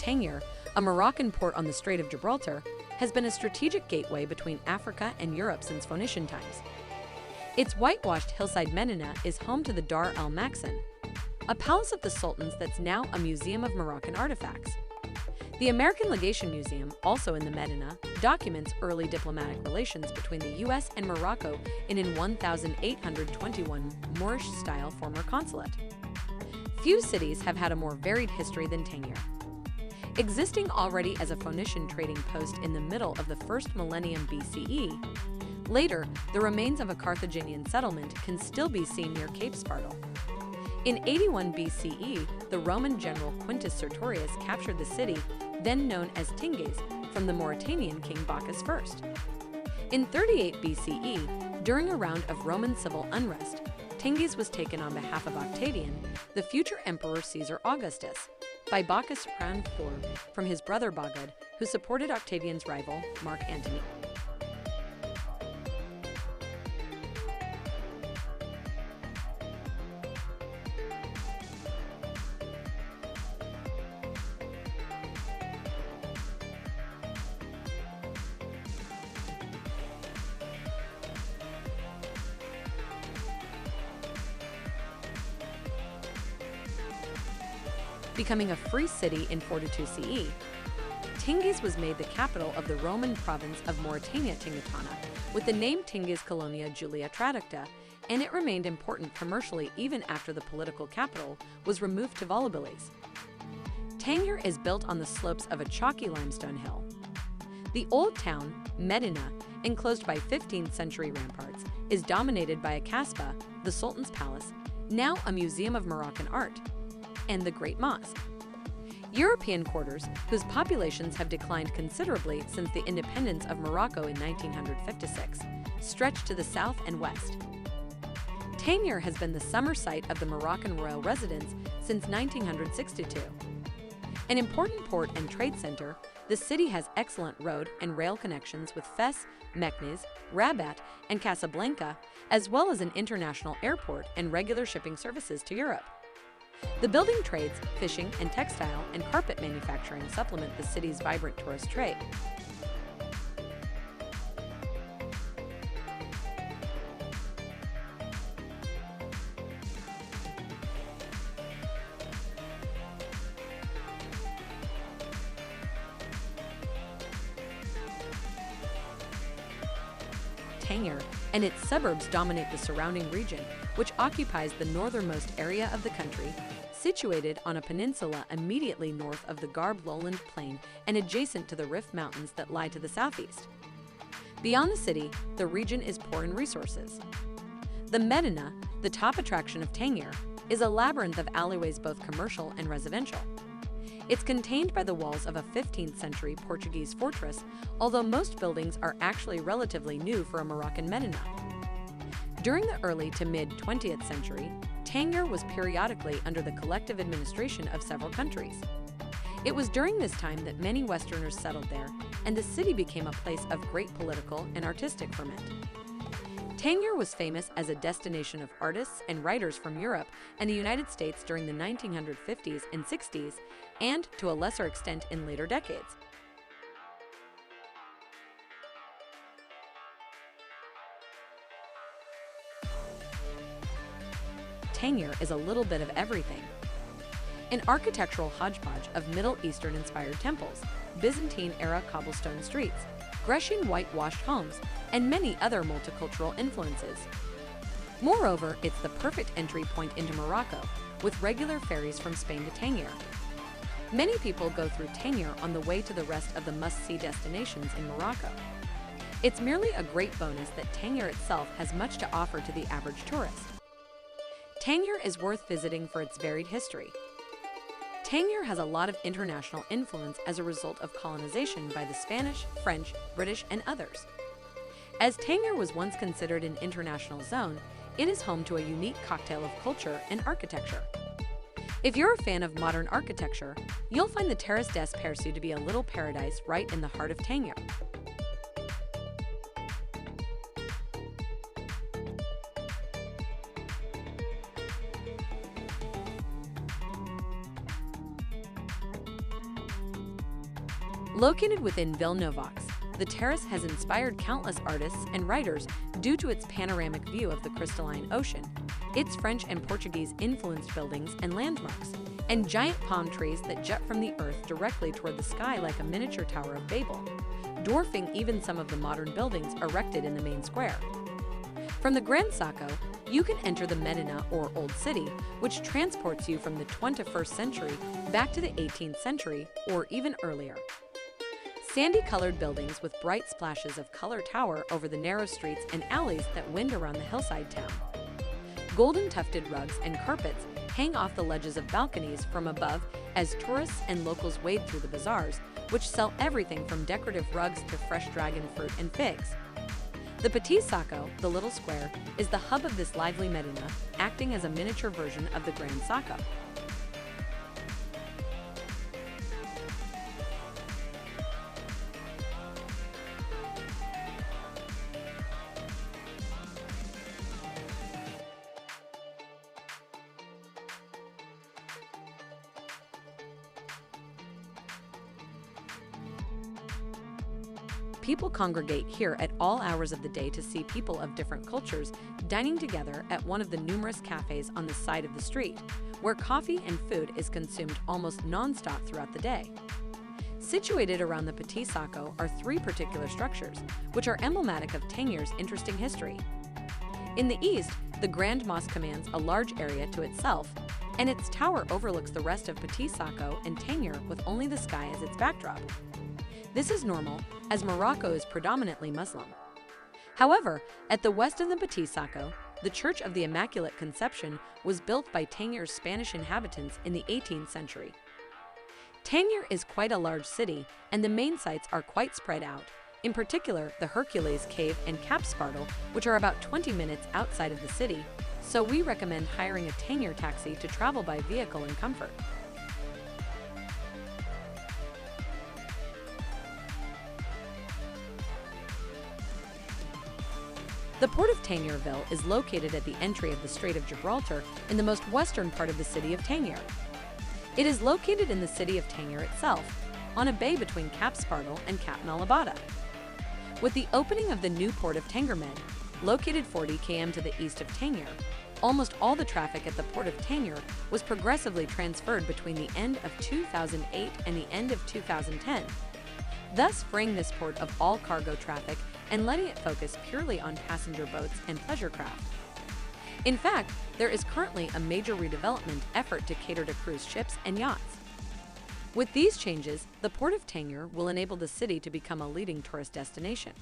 Tangier, a Moroccan port on the Strait of Gibraltar, has been a strategic gateway between Africa and Europe since Phoenician times. Its whitewashed hillside medina is home to the Dar el Makhzen, a palace of the sultans that's now a museum of Moroccan artifacts. The American Legation Museum, also in the Medina, documents early diplomatic relations between the U.S. and Morocco in an 1821 Moorish-style former consulate. Few cities have had a more varied history than Tangier. Existing already as a Phoenician trading post in the middle of the first millennium BCE, later, the remains of a Carthaginian settlement can still be seen near Cape Spartel. In 81 BCE, the Roman general Quintus Sertorius captured the city, then known as Tinges, from the Mauritanian king Bocchus I. In 38 BCE, during a round of Roman civil unrest, Tinges was taken on behalf of Octavian, the future emperor Caesar Augustus, by Bocchus crown IV from his brother Bogud, who supported Octavian's rival, Mark Antony. Becoming a free city in 42 CE, Tinges was made the capital of the Roman province of Mauritania Tingatana, with the name Tinges Colonia Julia Traducta, and it remained important commercially even after the political capital was removed to Volubilis. Tangier is built on the slopes of a chalky limestone hill. The old town, Medina, enclosed by 15th century ramparts, is dominated by a kasbah, the Sultan's Palace, now a museum of Moroccan art, and the Great Mosque. European quarters, whose populations have declined considerably since the independence of Morocco in 1956, stretch to the south and west. Tangier has been the summer site of the Moroccan royal residence since 1962. An important port and trade center, the city has excellent road and rail connections with Fes, Meknes, Rabat, and Casablanca, as well as an international airport and regular shipping services to Europe. The building trades, fishing, and textile and carpet manufacturing supplement the city's vibrant tourist trade. Tangier and its suburbs dominate the surrounding region, which occupies the northernmost area of the country, situated on a peninsula immediately north of the Garb lowland plain and adjacent to the Rif Mountains that lie to the southeast. Beyond the city, the region is poor in resources. The Medina, the top attraction of Tangier, is a labyrinth of alleyways both commercial and residential. It's contained by the walls of a 15th century Portuguese fortress, although most buildings are actually relatively new for a Moroccan Medina. During the early to mid-20th century, Tangier was periodically under the collective administration of several countries. It was during this time that many Westerners settled there, and the city became a place of great political and artistic ferment. Tangier was famous as a destination of artists and writers from Europe and the United States during the 1950s and 60s, and to a lesser extent in later decades. Tangier is a little bit of everything. An architectural hodgepodge of Middle Eastern-inspired temples, Byzantine-era cobblestone streets, Grecian whitewashed homes, and many other multicultural influences. Moreover, it's the perfect entry point into Morocco, with regular ferries from Spain to Tangier. Many people go through Tangier on the way to the rest of the must-see destinations in Morocco. It's merely a great bonus that Tangier itself has much to offer to the average tourist. Tangier is worth visiting for its varied history. Tangier has a lot of international influence as a result of colonization by the Spanish, French, British, and others. As Tangier was once considered an international zone, it is home to a unique cocktail of culture and architecture. If you're a fan of modern architecture, you'll find the Terrace des Percés to be a little paradise right in the heart of Tangier. Located within Villeneuve, the terrace has inspired countless artists and writers due to its panoramic view of the crystalline ocean, its French and Portuguese-influenced buildings and landmarks, and giant palm trees that jut from the earth directly toward the sky like a miniature Tower of Babel, dwarfing even some of the modern buildings erected in the main square. From the Gran Saco, you can enter the Medina, or Old City, which transports you from the 21st century back to the 18th century or even earlier. Sandy-colored buildings with bright splashes of color tower over the narrow streets and alleys that wind around the hillside town. Golden tufted rugs and carpets hang off the ledges of balconies from above as tourists and locals wade through the bazaars, which sell everything from decorative rugs to fresh dragon fruit and figs. The Petit Saco, the little square, is the hub of this lively medina, acting as a miniature version of the Gran Saco. People congregate here at all hours of the day to see people of different cultures dining together at one of the numerous cafes on the side of the street, where coffee and food is consumed almost non-stop throughout the day. Situated around the Petit Saco are three particular structures, which are emblematic of Tangier's interesting history. In the east, the Grand Mosque commands a large area to itself, and its tower overlooks the rest of Petit Saco and Tangier with only the sky as its backdrop. This is normal, as Morocco is predominantly Muslim. However, at the west of the Petit Saco, the Church of the Immaculate Conception was built by Tangier's Spanish inhabitants in the 18th century. Tangier is quite a large city, and the main sites are quite spread out, in particular the Hercules Cave and Capspartle, which are about 20 minutes outside of the city, so we recommend hiring a Tangier taxi to travel by vehicle in comfort. The port of Tangierville is located at the entry of the Strait of Gibraltar in the most western part of the city of Tangier. It is located in the city of Tangier itself, on a bay between Capspartle and Cap Nalabada. With the opening of the new port of Tangermed, located 40 km to the east of Tangier, almost all the traffic at the port of Tangier was progressively transferred between the end of 2008 and the end of 2010, thus freeing this port of all cargo traffic and letting it focus purely on passenger boats and pleasure craft. In fact, there is currently a major redevelopment effort to cater to cruise ships and yachts. With these changes, the port of Tangier will enable the city to become a leading tourist destination.